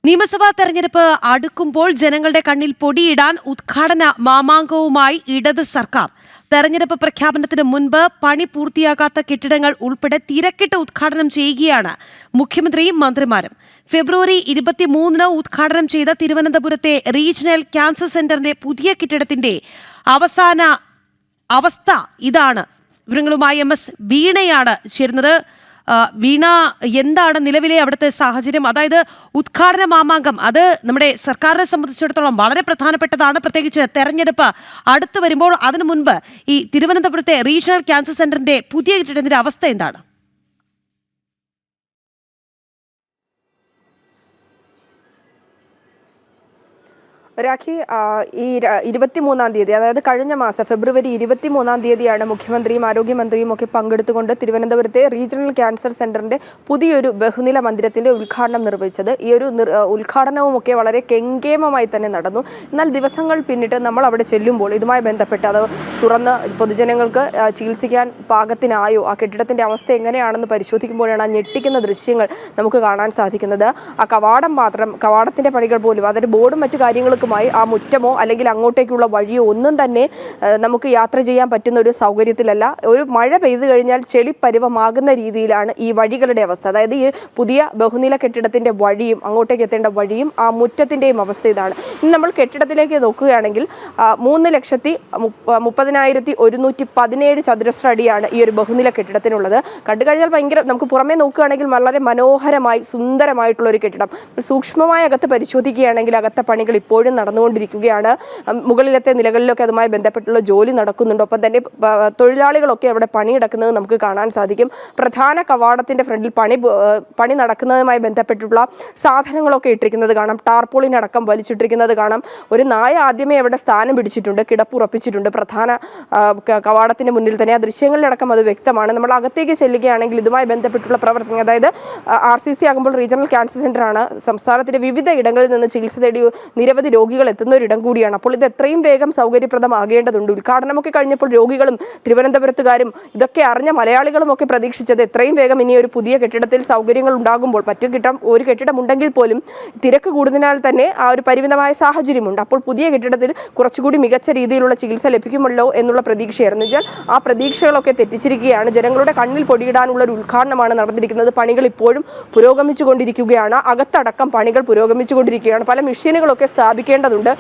നിയമസഭാ തെരഞ്ഞെടുപ്പ് അടുക്കുമ്പോൾ ജനങ്ങളുടെ കണ്ണിൽ പൊടിയിടാൻ ഉദ്ഘാടന മാമാങ്കവുമായി ഇടത് സർക്കാർ. തെരഞ്ഞെടുപ്പ് പ്രഖ്യാപനത്തിന് മുൻപ് പണി പൂർത്തിയാകാത്ത കെട്ടിടങ്ങൾ ഉൾപ്പെടെ തിരക്കിട്ട് ഉദ്ഘാടനം ചെയ്യുകയാണ് മുഖ്യമന്ത്രിയും മന്ത്രിമാരും. ഫെബ്രുവരി 23-ന് ഉദ്ഘാടനം ചെയ്ത തിരുവനന്തപുരത്തെ റീജിയണൽ ക്യാൻസർ സെന്ററിന്റെ പുതിയ കെട്ടിടത്തിന്റെ അവസാന അവസ്ഥ ഇതാണ്. വിവരങ്ങളുമായി MS വീണയാണ് ചേരുന്നത്. വീണ, എന്താണ് നിലവിലെ അവിടുത്തെ സാഹചര്യം? അതായത് ഉദ്ഘാടന മാമാങ്കം അത് നമ്മുടെ സർക്കാരിനെ സംബന്ധിച്ചിടത്തോളം വളരെ പ്രധാനപ്പെട്ടതാണ്, പ്രത്യേകിച്ച് തെരഞ്ഞെടുപ്പ് അടുത്തു വരുമ്പോൾ. അതിനു മുൻപ് ഈ തിരുവനന്തപുരത്തെ റീജിയണൽ ക്യാൻസർ സെന്ററിന്റെ പുതിയ കെട്ടിടത്തിന്റെ അവസ്ഥ എന്താണ്? രാഖി, ഈ 23-ാം തീയതി, അതായത് കഴിഞ്ഞ മാസം ഫെബ്രുവരി 23-ാം തീയതിയാണ് മുഖ്യമന്ത്രിയും ആരോഗ്യമന്ത്രിയും ഒക്കെ പങ്കെടുത്തുകൊണ്ട് തിരുവനന്തപുരത്തെ റീജിയണൽ ക്യാൻസർ സെന്ററിന്റെ പുതിയൊരു ബഹുനില മന്ദിരത്തിന്റെ ഉദ്ഘാടനം നിർവഹിച്ചത്. ഈ ഒരു ഉദ്ഘാടനവും ഒക്കെ വളരെ കെങ്കേമമായി തന്നെ നടന്നു. എന്നാൽ ദിവസങ്ങൾ പിന്നിട്ട് നമ്മൾ അവിടെ ചെല്ലുമ്പോൾ ഇതുമായി ബന്ധപ്പെട്ട് അത് തുറന്ന് പൊതുജനങ്ങൾക്ക് ചികിത്സിക്കാൻ പാകത്തിനായോ, ആ കെട്ടിടത്തിന്റെ അവസ്ഥ എങ്ങനെയാണെന്ന് പരിശോധിക്കുമ്പോഴാണ് ആ ഞെട്ടിക്കുന്ന ദൃശ്യങ്ങൾ നമുക്ക് കാണാൻ സാധിക്കുന്നത്. ആ കവാടത്തിന്റെ പണികൾ പോലും, അതിന്റെ ബോർഡും മറ്റു കാര്യങ്ങൾക്കും ആ മുറ്റമോ അല്ലെങ്കിൽ അങ്ങോട്ടേക്കുള്ള വഴിയോ ഒന്നും തന്നെ നമുക്ക് യാത്ര ചെയ്യാൻ പറ്റുന്ന ഒരു സൗകര്യത്തിലല്ല. ഒരു മഴ പെയ്തു കഴിഞ്ഞാൽ ചെളിപ്പരുവമാകുന്ന രീതിയിലാണ് ഈ വഴികളുടെ അവസ്ഥ. അതായത് ഈ പുതിയ ബഹുനില കെട്ടിടത്തിന്റെ വഴിയും അങ്ങോട്ടേക്ക് എത്തേണ്ട വഴിയും ആ മുറ്റത്തിന്റെയും അവസ്ഥ ഇതാണ്. ഇനി നമ്മൾ കെട്ടിടത്തിലേക്ക് നോക്കുകയാണെങ്കിൽ 3,30,117 ചതുരശ്ര അടിയാണ് ഈ ഒരു ബഹുനില കെട്ടിടത്തിനുള്ളത്. കണ്ടുകഴിഞ്ഞാൽ ഭയങ്കര, നമുക്ക് പുറമേ നോക്കുകയാണെങ്കിൽ വളരെ മനോഹരമായി സുന്ദരമായിട്ടുള്ള ഒരു കെട്ടിടം. സൂക്ഷ്മമായി അകത്ത് പരിശോധിക്കുകയാണെങ്കിൽ അകത്തെ പണികൾ ഇപ്പോഴും നടന്നുകൊണ്ടിരിക്കുകയാണ്. മുകളിലത്തെ നിലകളിലൊക്കെ അതുമായി ബന്ധപ്പെട്ടുള്ള ജോലി നടക്കുന്നുണ്ട്. ഒപ്പം തന്നെ തൊഴിലാളികളൊക്കെ അവിടെ പണിയെടുക്കുന്നത് നമുക്ക് കാണാൻ സാധിക്കും. പ്രധാന കവാടത്തിന്റെ ഫ്രണ്ടിൽ പണി നടക്കുന്നതുമായി ബന്ധപ്പെട്ടുള്ള സാധനങ്ങളൊക്കെ ഇട്ടിരിക്കുന്നത് കാണാം. ടാർപോളിനടക്കം വലിച്ചിട്ടിരിക്കുന്നത് കാണാം. ഒരു നായ ആദ്യമേ അവിടെ സ്ഥാനം പിടിച്ചിട്ടുണ്ട്, കിടപ്പുറപ്പിച്ചിട്ടുണ്ട് പ്രധാന കവാടത്തിന്റെ മുന്നിൽ തന്നെ. ആ ദൃശ്യങ്ങളിലടക്കം അത് വ്യക്തമാണ്. നമ്മൾ അകത്തേക്ക് ചെല്ലുകയാണെങ്കിൽ ഇതുമായി ബന്ധപ്പെട്ടുള്ള പ്രവർത്തനം, അതായത് RCC ആകുമ്പോൾ റീജിയണൽ ക്യാൻസർ സെന്റർ ആണ്. സംസ്ഥാനത്തിന്റെ വിവിധ ഇടങ്ങളിൽ നിന്ന് ചികിത്സ തേടി നിരവധി രോഗികൾ എത്തുന്ന ഒരിടം കൂടിയാണ്. അപ്പോൾ ഇത് എത്രയും വേഗം സൗകര്യപ്രദമാകേണ്ടതുണ്ട്. ഉദ്ഘാടനമൊക്കെ കഴിഞ്ഞപ്പോൾ രോഗികളും തിരുവനന്തപുരത്തുകാരും ഇതൊക്കെ അറിഞ്ഞ മലയാളികളും ഒക്കെ പ്രതീക്ഷിച്ചത് എത്രയും വേഗം ഇനി ഒരു പുതിയ കെട്ടിടത്തിൽ സൗകര്യങ്ങൾ ഉണ്ടാകുമ്പോൾ, ഒരു കെട്ടിടം ഉണ്ടെങ്കിൽ പോലും തിരക്ക് കൂടുന്നതിനാൽ തന്നെ ആ ഒരു പരിമിതമായ സാഹചര്യമുണ്ട്. അപ്പോൾ പുതിയ കെട്ടിടത്തിൽ കുറച്ചുകൂടി മികച്ച രീതിയിലുള്ള ചികിത്സ ലഭിക്കുമല്ലോ എന്നുള്ള പ്രതീക്ഷയായിരുന്നു. എന്നാൽ ആ പ്രതീക്ഷകളൊക്കെ തെറ്റിച്ചിരിക്കുകയാണ്. ജനങ്ങളുടെ കണ്ണിൽ പൊടിയിടാനുള്ള ഒരു ഉദ്ഘാടനമാണ് നടന്നിരിക്കുന്നത്. പണികൾ ഇപ്പോഴും പുരോഗമിച്ചുകൊണ്ടിരിക്കുകയാണ്. അകത്തടക്കം പണികൾ പുരോഗമിച്ചുകൊണ്ടിരിക്കുകയാണ്. പല മെഷീനുകളൊക്കെ സ്ഥാപിക്കേണ്ടതുണ്ട്.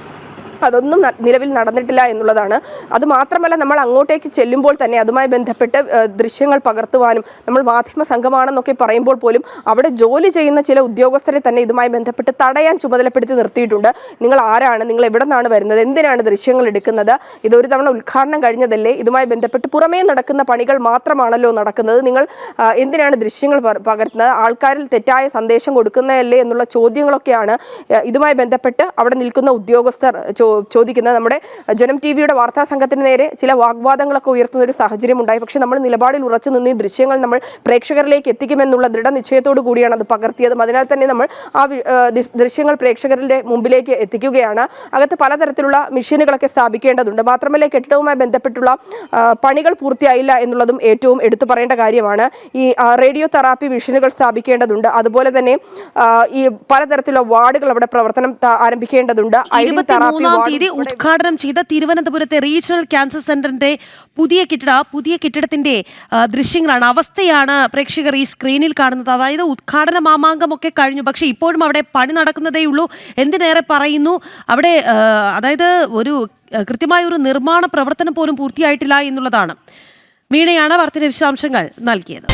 അതൊന്നും നിലവിൽ നടന്നിട്ടില്ല എന്നുള്ളതാണ്. അതുമാത്രമല്ല, നമ്മൾ അങ്ങോട്ടേക്ക് ചെല്ലുമ്പോൾ തന്നെ അതുമായി ബന്ധപ്പെട്ട് ദൃശ്യങ്ങൾ പകർത്തുവാനും, നമ്മൾ മാധ്യമ സംഘമാണെന്നൊക്കെ പറയുമ്പോൾ പോലും അവിടെ ജോലി ചെയ്യുന്ന ചില ഉദ്യോഗസ്ഥരെ തന്നെ ഇതുമായി ബന്ധപ്പെട്ട് തടയാൻ ചുമതലപ്പെടുത്തി നിർത്തിയിട്ടുണ്ട്. നിങ്ങൾ ആരാണ്, നിങ്ങൾ എവിടെ നിന്നാണ് വരുന്നത്, എന്തിനാണ് ദൃശ്യങ്ങൾ എടുക്കുന്നത്, ഇതൊരു തവണ ഉദ്ഘാടനം കഴിഞ്ഞതല്ലേ, ഇതുമായി ബന്ധപ്പെട്ട് പുറമേ നടക്കുന്ന പണികൾ മാത്രമാണല്ലോ നടക്കുന്നത്, നിങ്ങൾ എന്തിനാണ് ദൃശ്യങ്ങൾ പകർത്തുന്നത്, ആൾക്കാരിൽ തെറ്റായ സന്ദേശം കൊടുക്കുന്നതല്ലേ എന്നുള്ള ചോദ്യങ്ങളൊക്കെയാണ് ഇതുമായി ബന്ധപ്പെട്ട് അവിടെ നിൽക്കുന്ന ഉദ്യോഗസ്ഥർ ചോദിക്കുന്നത്. നമ്മുടെ ജനം TV-യുടെ വാർത്താ സംഘത്തിന് നേരെ ചില വാഗ്വാദങ്ങളൊക്കെ ഉയർത്തുന്ന ഒരു സാഹചര്യം ഉണ്ടായി. പക്ഷേ നമ്മൾ നിലപാടിൽ ഉറച്ചു നിന്ന് ഈ ദൃശ്യങ്ങൾ നമ്മൾ പ്രേക്ഷകരിലേക്ക് എത്തിക്കുമെന്നുള്ള ദൃഢനിശ്ചയത്തോടു കൂടിയാണ് അത് പകർത്തിയതും. അതിനാൽ തന്നെ നമ്മൾ ആ ദൃശ്യങ്ങൾ പ്രേക്ഷകരുടെ മുമ്പിലേക്ക് എത്തിക്കുകയാണ്. അകത്ത് പലതരത്തിലുള്ള മെഷീനുകളൊക്കെ സ്ഥാപിക്കേണ്ടതുണ്ട്. മാത്രമല്ല, കെട്ടിടവുമായി ബന്ധപ്പെട്ടുള്ള പണികൾ പൂർത്തിയായില്ല എന്നുള്ളതും ഏറ്റവും എടുത്തു പറയേണ്ട കാര്യമാണ്. ഈ റേഡിയോ തെറാപ്പി മെഷീനുകൾ സ്ഥാപിക്കേണ്ടതുണ്ട്. അതുപോലെ തന്നെ ഈ പലതരത്തിലുള്ള വാർഡുകൾ അവിടെ പ്രവർത്തനം ആരംഭിക്കേണ്ടതുണ്ട്. തീയതി ഉദ്ഘാടനം ചെയ്ത തിരുവനന്തപുരത്തെ റീജിയണൽ ക്യാൻസർ സെന്ററിന്റെ പുതിയ കെട്ടിടത്തിന്റെ ദൃശ്യങ്ങളാണ്, അവസ്ഥയാണ് പ്രേക്ഷകർ ഈ സ്ക്രീനിൽ കാണുന്നത്. അതായത് ഉദ്ഘാടന മാമാങ്കമൊക്കെ കഴിഞ്ഞു, പക്ഷെ ഇപ്പോഴും അവിടെ പണി നടക്കുന്നതേയുള്ളൂ. എന്തിനേറെ പറയുന്നു, അവിടെ അതായത് ഒരു കൃത്യമായ ഒരു നിർമ്മാണ പ്രവർത്തനം പോലും പൂർത്തിയായിട്ടില്ല എന്നുള്ളതാണ്. വീണയാണ് വാർത്തയുടെ വിശദാംശങ്ങൾ നൽകിയത്.